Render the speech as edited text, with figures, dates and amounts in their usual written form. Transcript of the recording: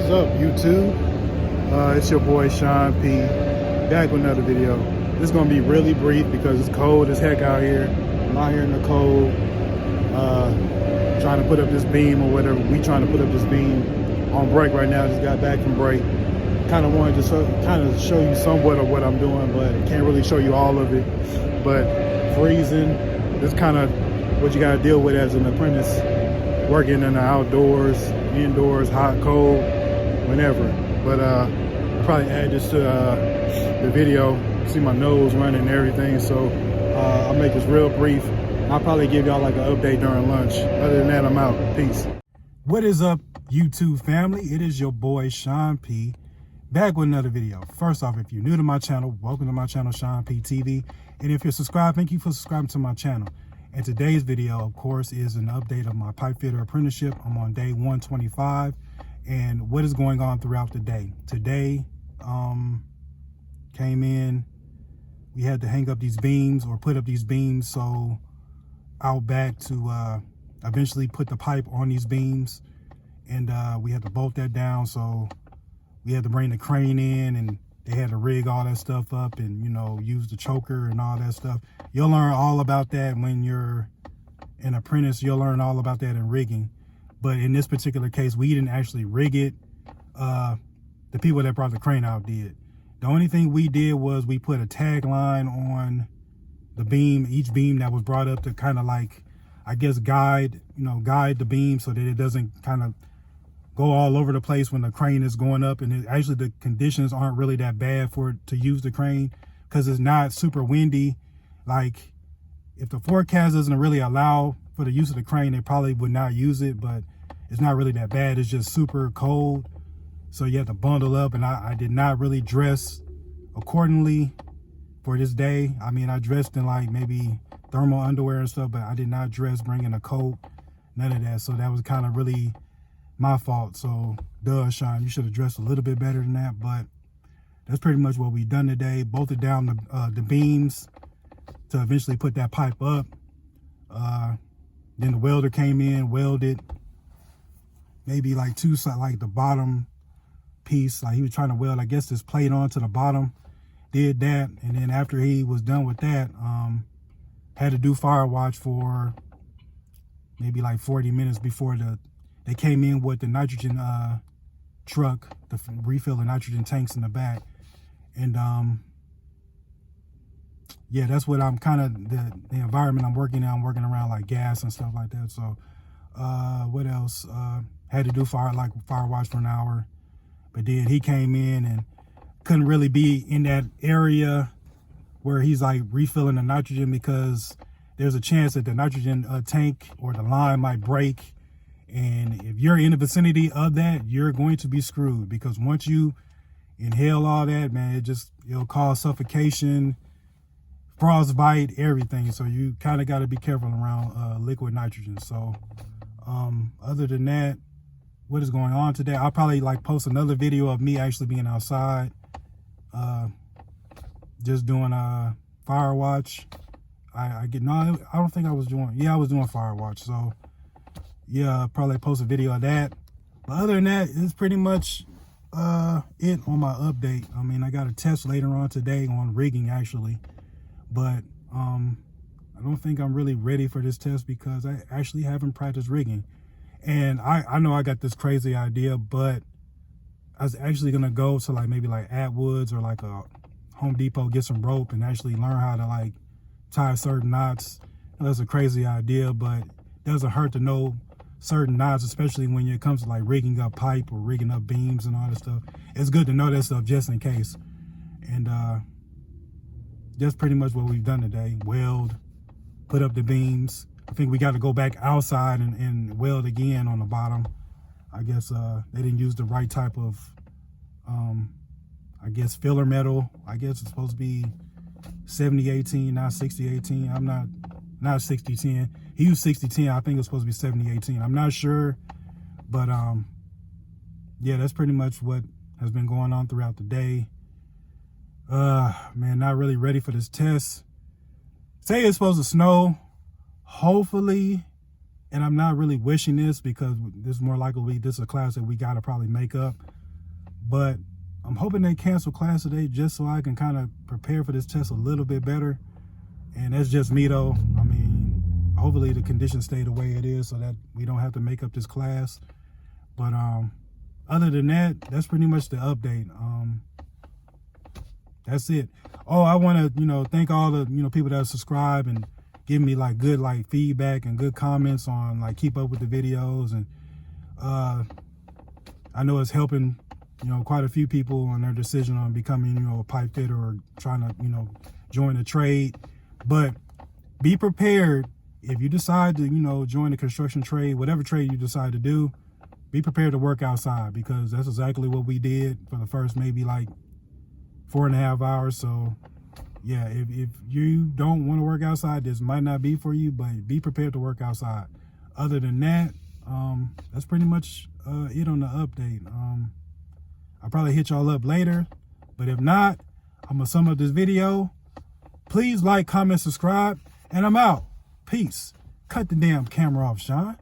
is up, YouTube? It's your boy Sean P. Back with another video. This is gonna be really brief because it's cold as heck out here. I'm out here in the cold, trying to put up this beam or whatever. We trying to put up this beam on break right now. Just got back from break. Kind of wanted to show you somewhat of what I'm doing, but can't really show you all of it. But freezing, this kind of what you got to deal with as an apprentice, working in the outdoors, indoors, hot, cold, whenever. But I'll probably add this to the video. See my nose running and everything, so I'll make this real brief. I'll probably give y'all like an update during lunch. Other than that, I'm out. Peace. What is up, YouTube family? It is your boy Sean P. Back with another video. First off, if you're new to my channel, welcome to my channel, Sean P TV. And if you're subscribed, thank you for subscribing to my channel. And today's video, of course, is an update of my Pipefitter apprenticeship. I'm on day 125, and what is going on throughout the day. Today, came in, we had to hang up these beams or put up these beams, so out back to eventually put the pipe on these beams, and we had to bolt that down, so we had to bring the crane in, and they had to rig all that stuff up and, you know, use the choker and all that stuff. You'll learn all about that when you're an apprentice. You'll learn all about that in rigging. But in this particular case, we didn't actually rig it. The people that brought the crane out did. The only thing we did was we put a tag line on the beam, each beam that was brought up, to kind of like, I guess, guide the beam so that it doesn't kind of go all over the place when the crane is going up. And actually the conditions aren't really that bad for it to use the crane because it's not super windy. Like, if the forecast doesn't really allow for the use of the crane, they probably would not use it, but it's not really that bad. It's just super cold, so you have to bundle up. And I did not really dress accordingly for this day. I mean, I dressed in like maybe thermal underwear and stuff, but I did not dress bringing a coat, none of that. So that was kind of really my fault. So duh, Sean, you should have dressed a little bit better than that. But that's pretty much what we've done today. Bolted down the beams to eventually put that pipe up. Then the welder came in, welded maybe like the bottom piece. Like, he was trying to weld, I guess, this plate onto the bottom. Did that, and then after he was done with that, had to do fire watch for maybe like 40 minutes before they came in with the nitrogen truck to refill the nitrogen tanks in the back. And yeah, that's what I'm kind of, the environment I'm working in. I'm working around like gas and stuff like that. So what else? Had to do fire watch for an hour. But then he came in and couldn't really be in that area where he's like refilling the nitrogen, because there's a chance that the nitrogen tank or the line might break. And if you're in the vicinity of that, you're going to be screwed, because once you inhale all that, man, it'll cause suffocation, frostbite, everything. So you kind of got to be careful around liquid nitrogen. So other than that, what is going on today? I'll probably like post another video of me actually being outside, just doing a fire watch. I don't think I was doing, yeah, I was doing fire watch. So yeah, I'll probably post a video of that. But other than that, it's pretty much it on my update. I mean, I got a test later on today on rigging actually, but I don't think I'm really ready for this test because I actually haven't practiced rigging. And I know I got this crazy idea, but I was actually gonna go to like maybe like Atwoods or like a Home Depot, get some rope and actually learn how to like tie certain knots. That's a crazy idea, but it doesn't hurt to know certain knots, especially when it comes to like rigging up pipe or rigging up beams and all that stuff. It's good to know that stuff just in case. And that's pretty much what we've done today. Weld, put up the beams. I think we got to go back outside and weld again on the bottom. I guess they didn't use the right type of I guess filler metal. I guess it's supposed to be 70-18, not 60-18. I'm not 60-10. He used 60-10. I think it's supposed to be 70-18. I'm not sure, but yeah, that's pretty much what has been going on throughout the day. Man, not really ready for this test. Say it's supposed to snow, hopefully, and I'm not really wishing this because this is more likely this is a class that we gotta probably make up. But I'm hoping they cancel class today just so I can kind of prepare for this test a little bit better. And that's just me though. I mean, hopefully the conditions stay the way it is so that we don't have to make up this class. But other than that, that's pretty much the update. That's it. Oh, I want to, thank all the, people that subscribe and give me like good feedback and good comments on keep up with the videos. And I know it's helping, quite a few people on their decision on becoming, a pipe fitter or trying to, join a trade. But be prepared if you decide to, join the construction trade, whatever trade you decide to do, be prepared to work outside, because that's exactly what we did for the first maybe 4.5 hours. So yeah, if you don't want to work outside, this might not be for you, but be prepared to work outside. Other than that, that's pretty much it on the update. I'll probably hit y'all up later, but if not, I'm gonna sum up this video. Please like, comment, subscribe, and I'm out. Peace. Cut the damn camera off, Sean.